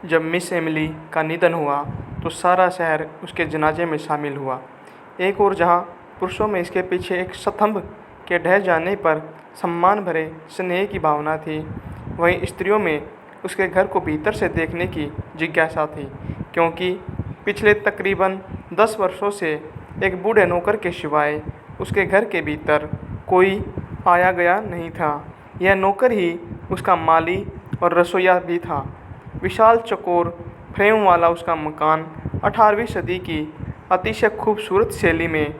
जब miss Emily का निधन हुआ तो सारा शहर उसके जनाजे में शामिल हुआ। एक ओर जहाँ पुरुषों में इसके पीछे एक स्तंभ के ढह जाने पर सम्मान भरे स्नेह की भावना थी, वहीं स्त्रियों में उसके घर को भीतर से देखने की जिज्ञासा थी, क्योंकि पिछले तकरीबन 10 वर्षों से एक बूढ़े नौकर के सिवाय उसके घर के भीतर कोई आया गया नहीं था। यह नौकर ही उसका माली और रसोइया भी था। विशाल चौकोर फ्रेम वाला उसका मकान 18वीं सदी की अतिशय खूबसूरत शैली में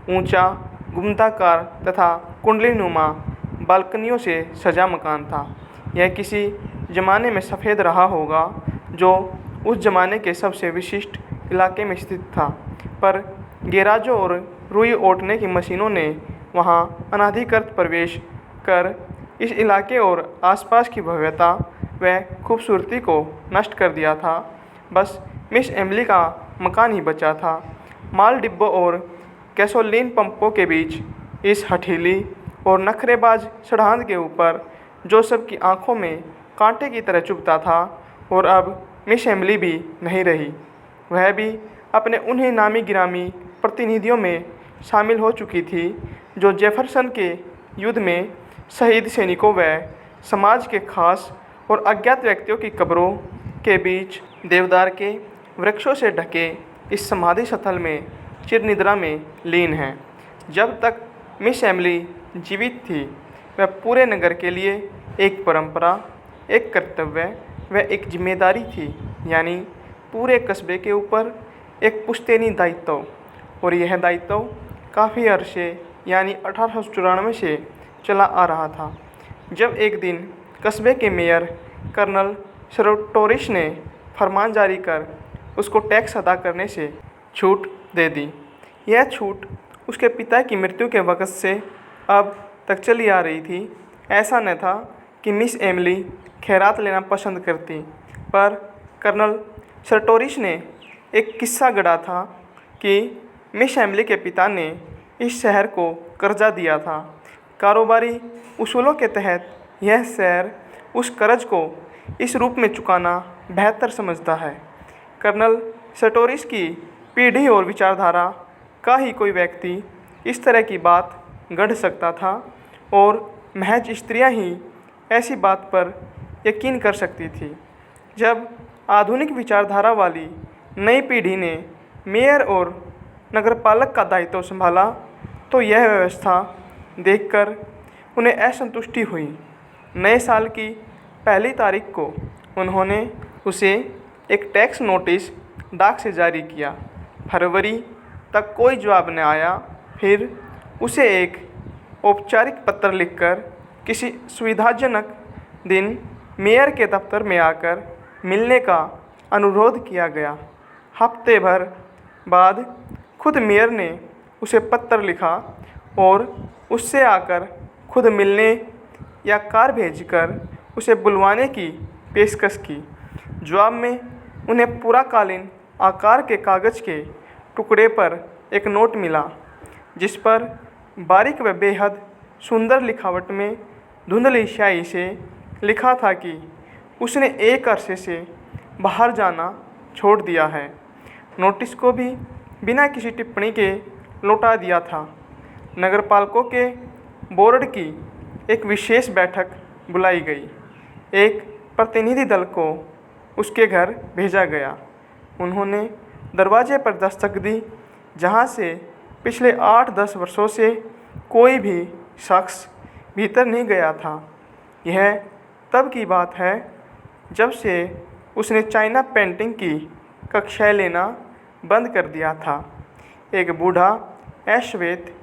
ऊंचा, गुंबदाकार तथा कुंडलीनुमा बालकनियों से सजा मकान था। यह किसी ज़माने में सफ़ेद रहा होगा, जो उस ज़माने के सबसे विशिष्ट इलाके में स्थित था, पर गैराजों और रुई ओटने की मशीनों ने वहां अनधिकृत प्रवेश कर इस इलाके और आसपास की भव्यता व खूबसूरती को नष्ट कर दिया था। बस मिस एमिली का मकान ही बचा था। माल डिब्बों और गैसोलीन पंपों के बीच इस हठीली और नखरेबाज सड़ाहट के ऊपर जो सबकी आंखों में कांटे की तरह चुभता था, और अब मिस एमिली भी नहीं रही। वह भी अपने उन्हीं नामी गिरामी प्रतिनिधियों में शामिल हो चुकी थी, जो जेफरसन के युद्ध में शहीद सैनिकों व समाज के खास और अज्ञात व्यक्तियों की कब्रों के बीच देवदार के वृक्षों से ढके इस समाधि स्थल में चिरनिद्रा में लीन हैं। जब तक मिस एमिली जीवित थी, वह पूरे नगर के लिए एक परंपरा, एक कर्तव्य व एक जिम्मेदारी थी, यानी पूरे कस्बे के ऊपर एक पुश्तैनी दायित्व। और यह दायित्व काफ़ी अरसे यानी 1894 से चला आ रहा था, जब एक दिन कस्बे के मेयर कर्नल सर्टोरिस ने फरमान जारी कर उसको टैक्स अदा करने से छूट दे दी। यह छूट उसके पिता की मृत्यु के वक़्त से अब तक चली आ रही थी। ऐसा न था कि मिस एमिली खैरात लेना पसंद करती, पर कर्नल सर्टोरिस ने एक किस्सा गढ़ा था कि मिस एमिली के पिता ने इस शहर को कर्जा दिया था। कारोबारी उसूलों के तहत यह शहर उस कर्ज को इस रूप में चुकाना बेहतर समझता है। कर्नल सर्टोरिस की पीढ़ी और विचारधारा का ही कोई व्यक्ति इस तरह की बात गढ़ सकता था, और महज स्त्रियां ही ऐसी बात पर यकीन कर सकती थी। जब आधुनिक विचारधारा वाली नई पीढ़ी ने मेयर और नगरपालक का दायित्व संभाला, तो यह व्यवस्था देखकर उन्हें असंतुष्टि हुई। नए साल की पहली तारीख को उन्होंने उसे एक टैक्स नोटिस डाक से जारी किया। फरवरी तक कोई जवाब न आया। फिर उसे एक औपचारिक पत्र लिखकर किसी सुविधाजनक दिन मेयर के दफ्तर में आकर मिलने का अनुरोध किया गया। हफ्ते भर बाद खुद मेयर ने उसे पत्र लिखा और उससे आकर खुद मिलने या कार भेजकर उसे बुलवाने की पेशकश की। जवाब में उन्हें पूराकालीन आकार के कागज़ के टुकड़े पर एक नोट मिला, जिस पर बारीक व बेहद सुंदर लिखावट में धुंधली स्याही से लिखा था कि उसने एक अरसे से बाहर जाना छोड़ दिया है। नोटिस को भी बिना किसी टिप्पणी के लौटा दिया था। नगरपालकों के बोर्ड की एक विशेष बैठक बुलाई गई। एक प्रतिनिधि दल को उसके घर भेजा गया। उन्होंने दरवाजे पर दस्तक दी, जहां से पिछले 8-10 वर्षों से कोई भी शख्स भीतर नहीं गया था। यह तब की बात है जब से उसने चाइना पेंटिंग की कक्षाएं लेना बंद कर दिया था। एक बूढ़ा अश्वेत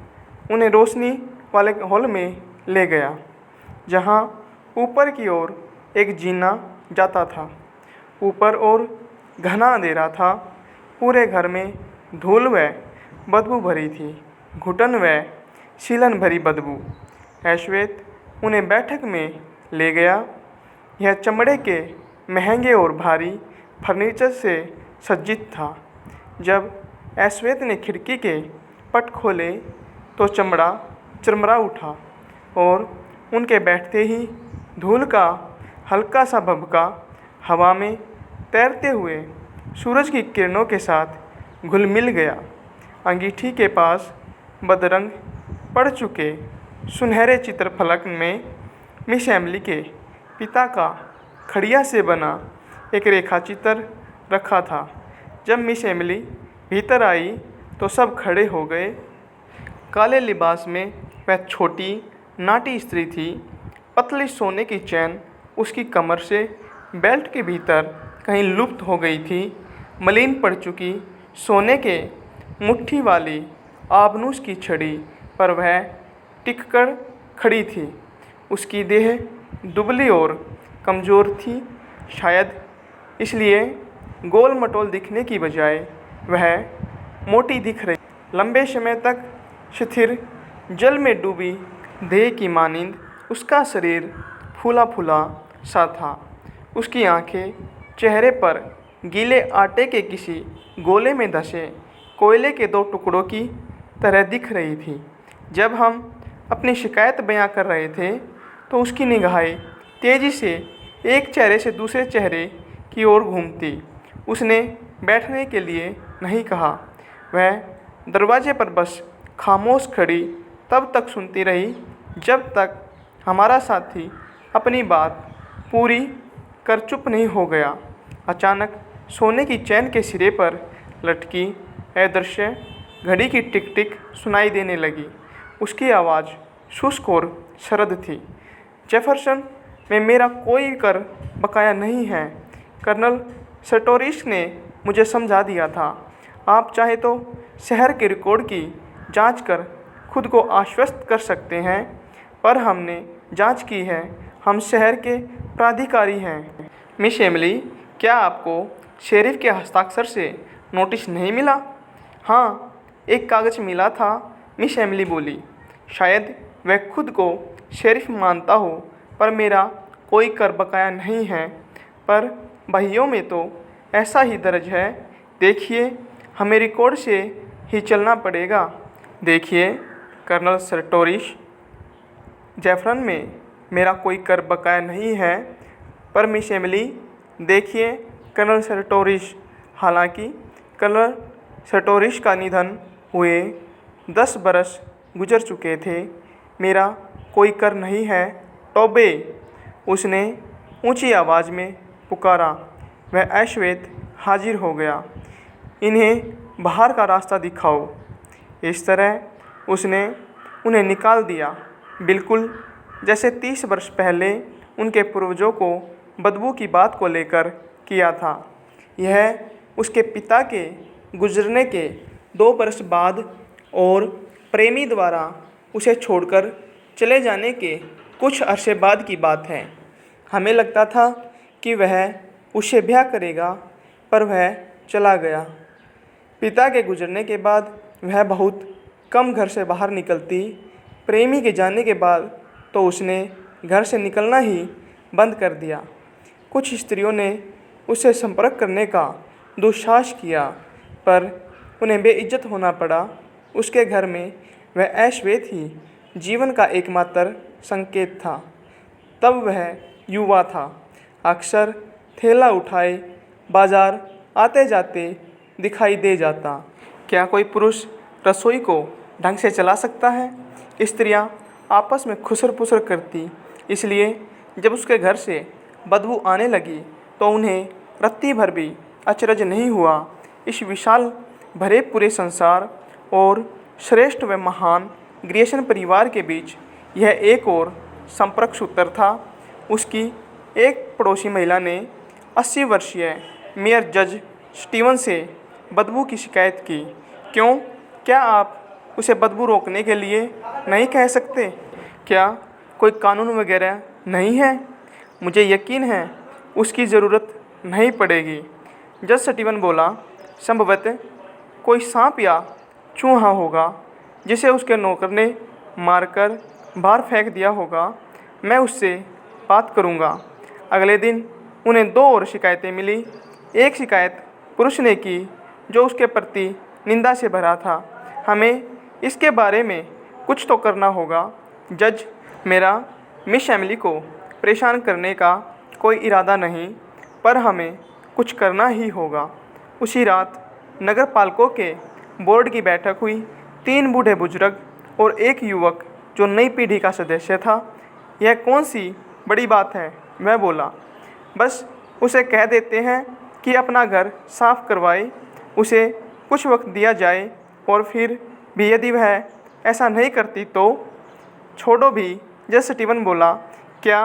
उन्हें रोशनी वाले हॉल में ले गया, जहां ऊपर की ओर एक जीना जाता था। ऊपर और घना अंधेरा था। पूरे घर में धूल व बदबू भरी थी, घुटन व सीलन भरी बदबू। अश्वेत उन्हें बैठक में ले गया। यह चमड़े के महंगे और भारी फर्नीचर से सज्जित था। जब अश्वेत ने खिड़की के पट खोले तो चमड़ा चरमरा उठा, और उनके बैठते ही धूल का हल्का सा भभका हवा में तैरते हुए सूरज की किरणों के साथ घुल मिल गया। अंगीठी के पास बदरंग पड़ चुके सुनहरे चित्रफलक में मिस एमिली के पिता का खड़िया से बना एक रेखाचित्र रखा था। जब मिस एमिली भीतर आई तो सब खड़े हो गए। काले लिबास में वह छोटी नाटी स्त्री थी। पतली सोने की चैन उसकी कमर से बेल्ट के भीतर कहीं लुप्त हो गई थी। मलिन पड़ चुकी सोने के मुट्ठी वाली आबनूस की छड़ी पर वह टिककर खड़ी थी। उसकी देह दुबली और कमज़ोर थी, शायद इसलिए गोल मटोल दिखने की बजाय वह मोटी दिख रही। लंबे समय तक स्थिर जल में डूबी देह की मानिंद उसका शरीर फूला फूला सा था। उसकी आंखें चेहरे पर गीले आटे के किसी गोले में धंसे कोयले के दो टुकड़ों की तरह दिख रही थी। जब हम अपनी शिकायत बयां कर रहे थे तो उसकी निगाहें तेज़ी से एक चेहरे से दूसरे चेहरे की ओर घूमती। उसने बैठने के लिए नहीं कहा। वह दरवाजे पर बस खामोश खड़ी तब तक सुनती रही जब तक हमारा साथी अपनी बात पूरी कर चुप नहीं हो गया। अचानक सोने की चैन के सिरे पर लटकी अदृश्य घड़ी की टिक टिक सुनाई देने लगी। उसकी आवाज़ शुष्क और शरद थी। जेफरसन में मेरा कोई कर बकाया नहीं है। कर्नल सटोरिस ने मुझे समझा दिया था। आप चाहे तो शहर के रिकॉर्ड की जांच कर खुद को आश्वस्त कर सकते हैं, पर हमने जांच की है। हम शहर के प्राधिकारी हैं। मिस एमिली, क्या आपको शेरिफ के हस्ताक्षर से नोटिस नहीं मिला? हाँ, एक कागज़ मिला था, मिस एमिली बोली। शायद वह खुद को शेरिफ मानता हो, पर मेरा कोई कर बकाया नहीं है। पर बहियों में तो ऐसा ही दर्ज है। देखिए, हमें रिकॉर्ड से ही चलना पड़ेगा। देखिए कर्नल सरटोरिस, जेफरन में मेरा कोई कर बकाया नहीं है। पर मिस एमिली, देखिए कर्नल सरटोरिस, हालांकि कर्नल सरटोरिस का निधन हुए 10 बरस गुजर चुके थे, मेरा कोई कर नहीं है। टोबे, उसने ऊंची आवाज़ में पुकारा। वह अश्वेत हाजिर हो गया। इन्हें बाहर का रास्ता दिखाओ। इस तरह उसने उन्हें निकाल दिया, बिल्कुल जैसे 30 वर्ष पहले उनके पूर्वजों को बदबू की बात को लेकर किया था। यह उसके पिता के गुजरने के 2 वर्ष बाद और प्रेमी द्वारा उसे छोड़कर चले जाने के कुछ अरसे बाद की बात है। हमें लगता था कि वह उससे ब्याह करेगा, पर वह चला गया। पिता के गुजरने के बाद वह बहुत कम घर से बाहर निकलती। प्रेमी के जाने के बाद तो उसने घर से निकलना ही बंद कर दिया। कुछ स्त्रियों ने उससे संपर्क करने का दुस्साहस किया, पर उन्हें बेइज्जत होना पड़ा। उसके घर में वह अश्वेत ही जीवन का एकमात्र संकेत था। तब वह युवा था, अक्सर थैला उठाए बाजार आते जाते दिखाई दे जाता। क्या कोई पुरुष रसोई को ढंग से चला सकता है? स्त्रियां आपस में खुसर पुसर करती, इसलिए जब उसके घर से बदबू आने लगी तो उन्हें रत्ती भर भी अचरज नहीं हुआ। इस विशाल भरे पूरे संसार और श्रेष्ठ व महान ग्रियर्सन परिवार के बीच यह एक और संपर्क सूत्र था। उसकी एक पड़ोसी महिला ने 80 वर्षीय मेयर जज स्टीवन से बदबू की शिकायत की। क्यों? क्या आप उसे बदबू रोकने के लिए नहीं कह सकते? क्या कोई कानून वगैरह नहीं है? मुझे यकीन है उसकी ज़रूरत नहीं पड़ेगी। जज स्टीवन बोला, संभवतः कोई सांप या चूहा होगा जिसे उसके नौकर ने मारकर बाहर फेंक दिया होगा। मैं उससे बात करूंगा। अगले दिन उन्हें 2 और शिकायतें मिली। एक शिकायत पुरुष ने की जो उसके प्रति निंदा से भरा था। हमें इसके बारे में कुछ तो करना होगा। जज, मेरा मिस एमिली को परेशान करने का कोई इरादा नहीं, पर हमें कुछ करना ही होगा। उसी रात नगर पालिका के बोर्ड की बैठक हुई। 3 बूढ़े बुजुर्ग और एक युवक जो नई पीढ़ी का सदस्य था। यह कौन सी बड़ी बात है, मैं बोला। बस उसे कह देते हैं कि अपना घर साफ करवाए, उसे कुछ वक्त दिया जाए और फिर भी यदि वह ऐसा नहीं करती तो छोड़ो भी। जज स्टीवन बोला, क्या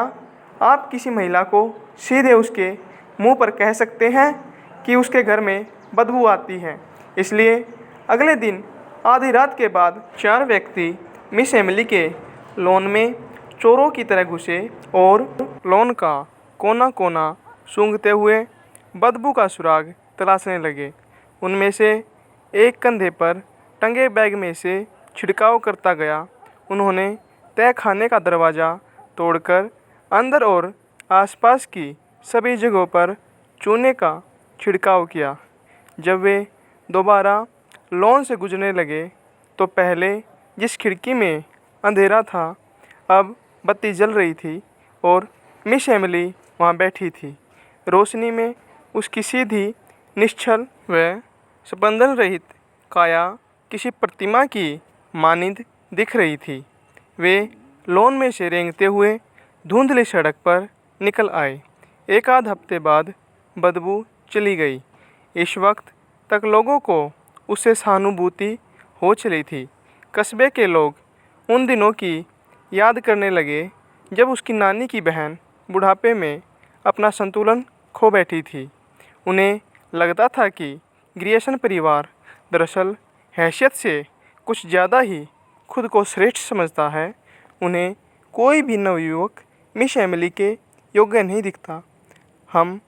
आप किसी महिला को सीधे उसके मुंह पर कह सकते हैं कि उसके घर में बदबू आती है? इसलिए अगले दिन आधी रात के बाद 4 व्यक्ति मिस एमिली के लॉन में चोरों की तरह घुसे और लॉन का कोना कोना सूंघते हुए बदबू का सुराग तलाशने लगे। उनमें से एक कंधे पर टंगे बैग में से छिड़काव करता गया। उन्होंने तय खाने का दरवाज़ा तोड़कर अंदर और आसपास की सभी जगहों पर चूने का छिड़काव किया। जब वे दोबारा लॉन से गुजरने लगे तो पहले जिस खिड़की में अंधेरा था अब बत्ती जल रही थी और मिस एमिली वहाँ बैठी थी। रोशनी में उसकी सीधी, निश्चल व स्पंदन रहित काया किसी प्रतिमा की मानिंद दिख रही थी। वे लॉन में से रेंगते हुए धुंधली सड़क पर निकल आए। एक आध हफ्ते बाद बदबू चली गई। इस वक्त तक लोगों को उससे सहानुभूति हो चली थी। कस्बे के लोग उन दिनों की याद करने लगे जब उसकी नानी की बहन बुढ़ापे में अपना संतुलन खो बैठी थी। उन्हें लगता था कि ग्रियर्सन परिवार दरअसल हैसियत से कुछ ज़्यादा ही खुद को श्रेष्ठ समझता है। उन्हें कोई भी नवयुवक मिस एमिली के योग्य नहीं दिखता। हम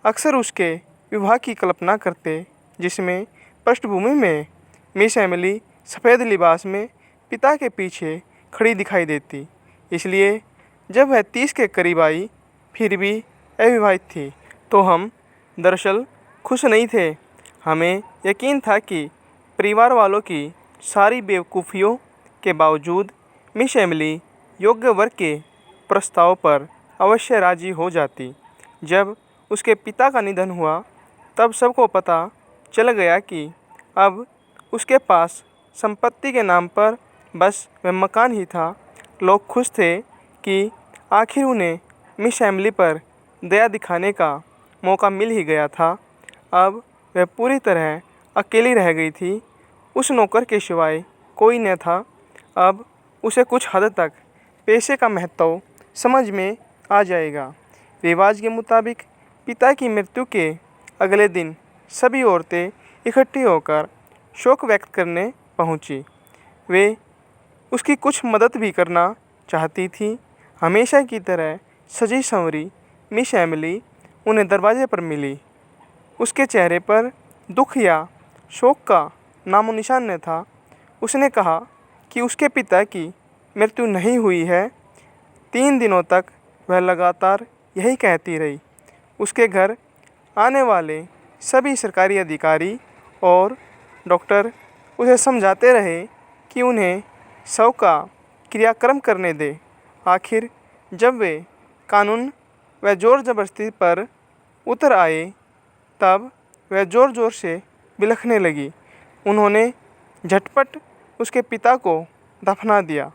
अक्सर उसके विवाह की कल्पना करते जिसमें पृष्ठभूमि में मिस एमिली सफ़ेद लिबास में पिता के पीछे खड़ी दिखाई देती। इसलिए जब वह 30 के करीब आई फिर भी अविवाहित थी तो हम दरअसल खुश नहीं थे। हमें यकीन था कि परिवार वालों की सारी बेवकूफ़ियों के बावजूद मिस एमिली योग्य वर्ग के प्रस्ताव पर अवश्य राजी हो जाती। जब उसके पिता का निधन हुआ तब सबको पता चल गया कि अब उसके पास संपत्ति के नाम पर बस वह मकान ही था। लोग खुश थे कि आखिर उन्हें मिस एमिली पर दया दिखाने का मौका मिल ही गया था। अब वह पूरी तरह अकेली रह गई थी। उस नौकर के सिवाय कोई न था। अब उसे कुछ हद तक पैसे का महत्व समझ में आ जाएगा। रिवाज के मुताबिक पिता की मृत्यु के अगले दिन सभी औरतें इकट्ठी होकर शोक व्यक्त करने पहुंची। वे उसकी कुछ मदद भी करना चाहती थी। हमेशा की तरह सजी संवरी मिस एमिली उन्हें दरवाजे पर मिली। उसके चेहरे पर दुख या शोक का नामो निशान न था। उसने कहा कि उसके पिता की मृत्यु नहीं हुई है। 3 दिनों तक वह लगातार यही कहती रही। उसके घर आने वाले सभी सरकारी अधिकारी और डॉक्टर उसे समझाते रहे कि उन्हें शव का क्रियाक्रम करने दे। आखिर जब वे कानून व ज़ोर ज़बरदस्ती पर उतर आए तब वह ज़ोर ज़ोर से बिलखने लगी। उन्होंने झटपट उसके पिता को दफना दिया।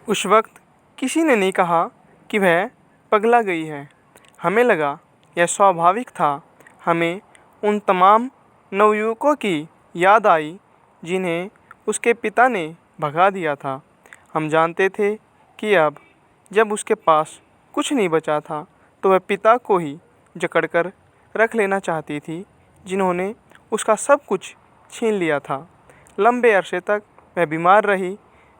उस वक्त किसी ने नहीं कहा कि वह पगला गई है। हमें लगा यह स्वाभाविक था। हमें उन तमाम नवयुवकों की याद आई जिन्हें उसके पिता ने भगा दिया था। हम जानते थे कि अब जब उसके पास कुछ नहीं बचा था तो वह पिता को ही जकड़कर रख लेना चाहती थी जिन्होंने उसका सब कुछ छीन लिया था। लंबे अरसे तक वह बीमार रही।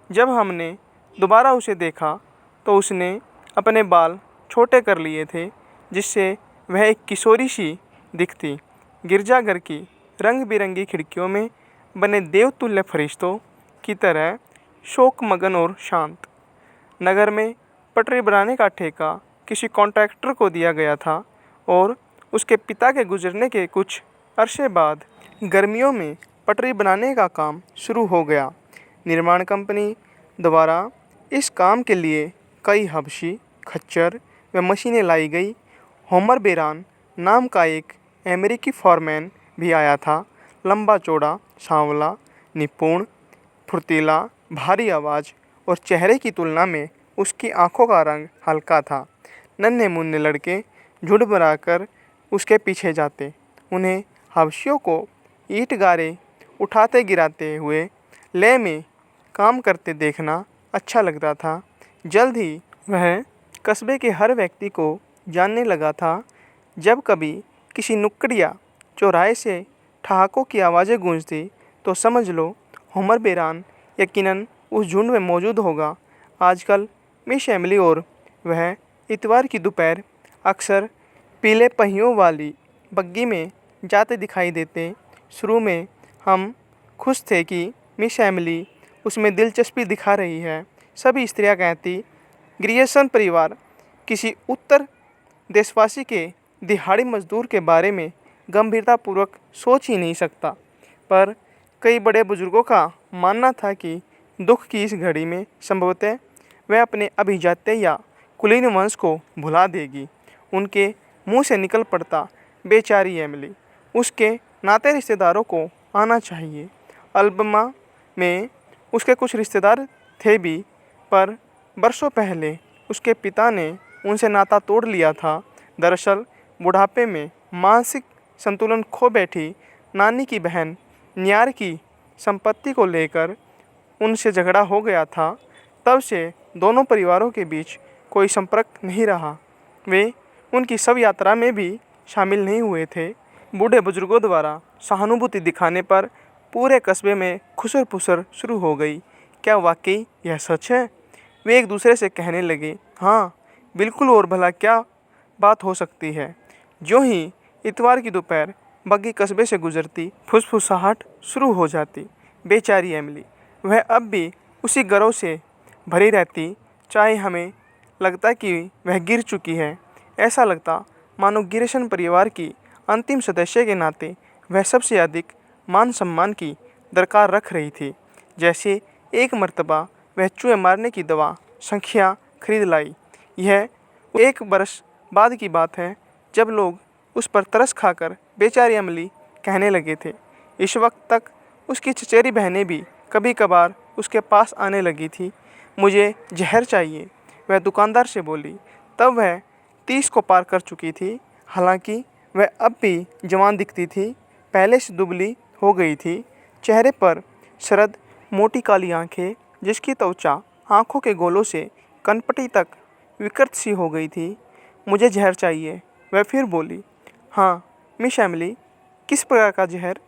जब हमने दोबारा उसे देखा तो उसने अपने बाल छोटे कर लिए थे जिससे वह एक किशोरी सी दिखती। गिरजाघर की रंग बिरंगी खिड़कियों में बने देवतुल्य फरिश्तों की तरह शोकमगन और शांत। नगर में पटरी बनाने का ठेका किसी कॉन्ट्रैक्टर को दिया गया था और उसके पिता के गुजरने के कुछ अरसे बाद गर्मियों में पटरी बनाने का काम शुरू हो गया। निर्माण कंपनी द्वारा इस काम के लिए कई हबशी, खच्चर व मशीनें लाई गई। होमर बेरान नाम का एक अमेरिकी फॉरमैन भी आया था। लंबा चौड़ा, सांवला, निपुण, फुर्तीला, भारी आवाज़ और चेहरे की तुलना में उसकी आंखों का रंग हल्का था। नन्हे मुन्ने लड़के झुंड बनाकर उसके पीछे जाते, उन्हें हवसियों को ईंट गारे उठाते गिराते हुए लय में काम करते देखना अच्छा लगता था। जल्द ही वह कस्बे के हर व्यक्ति को जानने लगा था। जब कभी किसी नुक्कड़ या चौराहे से ठहाकों की आवाज़ें गूंजती तो समझ लो होमर बेरान यकीनन उस झुंड में मौजूद होगा। आजकल मिस एमिली और वह इतवार की दोपहर अक्सर पीले पहियों वाली बग्गी में जाते दिखाई देते। शुरू में हम खुश थे कि मिस एमिली उसमें दिलचस्पी दिखा रही है। सभी स्त्रियां कहती, ग्रियर्सन परिवार किसी उत्तर देशवासी के दिहाड़ी मजदूर के बारे में गंभीरतापूर्वक सोच ही नहीं सकता। पर कई बड़े बुजुर्गों का मानना था कि दुख की इस घड़ी में संभवतः वह अपने अभिजात्य या कुलीन वंश को भुला देगी। उनके मुंह से निकल पड़ता, बेचारी एमिली, उसके नाते रिश्तेदारों को आना चाहिए। अल्बमा में उसके कुछ रिश्तेदार थे भी, पर बरसों पहले उसके पिता ने उनसे नाता तोड़ लिया था। दरअसल बुढ़ापे में मानसिक संतुलन खो बैठी नानी की बहन न्यार की संपत्ति को लेकर उनसे झगड़ा हो गया था। तब से दोनों परिवारों के बीच कोई संपर्क नहीं रहा। वे उनकी शव यात्रा में भी शामिल नहीं हुए थे। बूढ़े बुजुर्गों द्वारा सहानुभूति दिखाने पर पूरे कस्बे में खुसर फुसर शुरू हो गई। क्या वाकई यह सच है? वे एक दूसरे से कहने लगे, हाँ बिल्कुल, और भला क्या बात हो सकती है। ज्यों ही इतवार की दोपहर बग्गी कस्बे से गुजरती, फुसफुसाहट शुरू हो जाती। बेचारी एमिली, वह अब भी उसी गर्व से भरी रहती, चाहे हमें लगता कि वह गिर चुकी है। ऐसा लगता मानो गिरसन परिवार की अंतिम सदस्य के नाते वह सबसे अधिक मान सम्मान की दरकार रख रही थी। जैसे एक मर्तबा वह चूहे मारने की दवा संख्या खरीद लाई। यह 1 बरस बाद की बात है, जब लोग उस पर तरस खाकर बेचारी एमिली कहने लगे थे। इस वक्त तक उसकी चचेरी बहनें भी कभी कभार उसके पास आने लगी थी। मुझे जहर चाहिए, वह दुकानदार से बोली। तब वह 30 को पार कर चुकी थी। हालांकि वह अब भी जवान दिखती थी, पहले से दुबली हो गई थी। चेहरे पर शरद मोटी काली आंखें, जिसकी त्वचा आंखों के गोलों से कनपटी तक विकृत सी हो गई थी। मुझे जहर चाहिए, वह फिर बोली। हाँ मिस एमिली, किस प्रकार का जहर?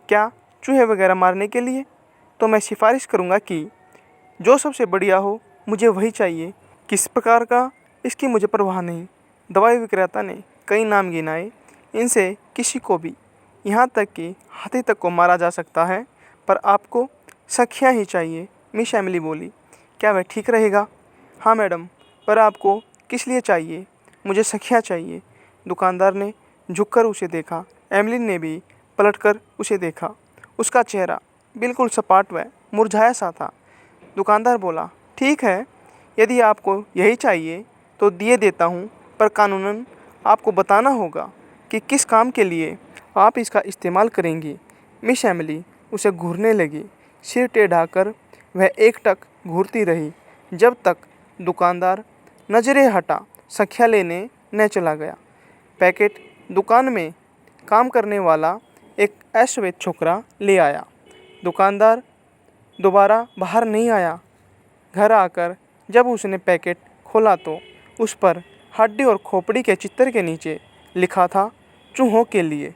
क्या चूहे वगैरह मारने के लिए? तो मैं सिफारिश करूँगा कि जो सबसे बढ़िया हो, मुझे वही चाहिए। किस प्रकार का, इसकी मुझे परवाह नहीं। दवाई विक्रेता ने कई नाम गिनाए, इनसे किसी को भी, यहाँ तक कि हाथी तक को मारा जा सकता है, पर आपको सखियाँ ही चाहिए। मिस एमिली बोली। क्या वह ठीक रहेगा? हाँ मैडम, पर आपको किस लिए चाहिए? मुझे सखियाँ चाहिए। दुकानदार ने झुककर उसे देखा। एमिली ने भी पलटकर उसे देखा। उसका चेहरा बिल्कुल सपाट व मुरझाया सा था। दुकानदार बोला, ठीक है, यदि आपको यही चाहिए तो दिए देता हूँ, पर कानूनन आपको बताना होगा कि किस काम के लिए आप इसका इस्तेमाल करेंगी। मिस एमिली उसे घूरने लगी। सिर टेढ़ा कर वह एकटक घूरती रही, जब तक दुकानदार नजरें हटा सखिया लेने न चला गया। पैकेट दुकान में काम करने वाला एक अश्वेत छोकरा ले आया। दुकानदार दोबारा बाहर नहीं आया। घर आकर जब उसने पैकेट खोला तो उस पर हड्डी और खोपड़ी के चित्र के नीचे लिखा था, चूहों के लिए।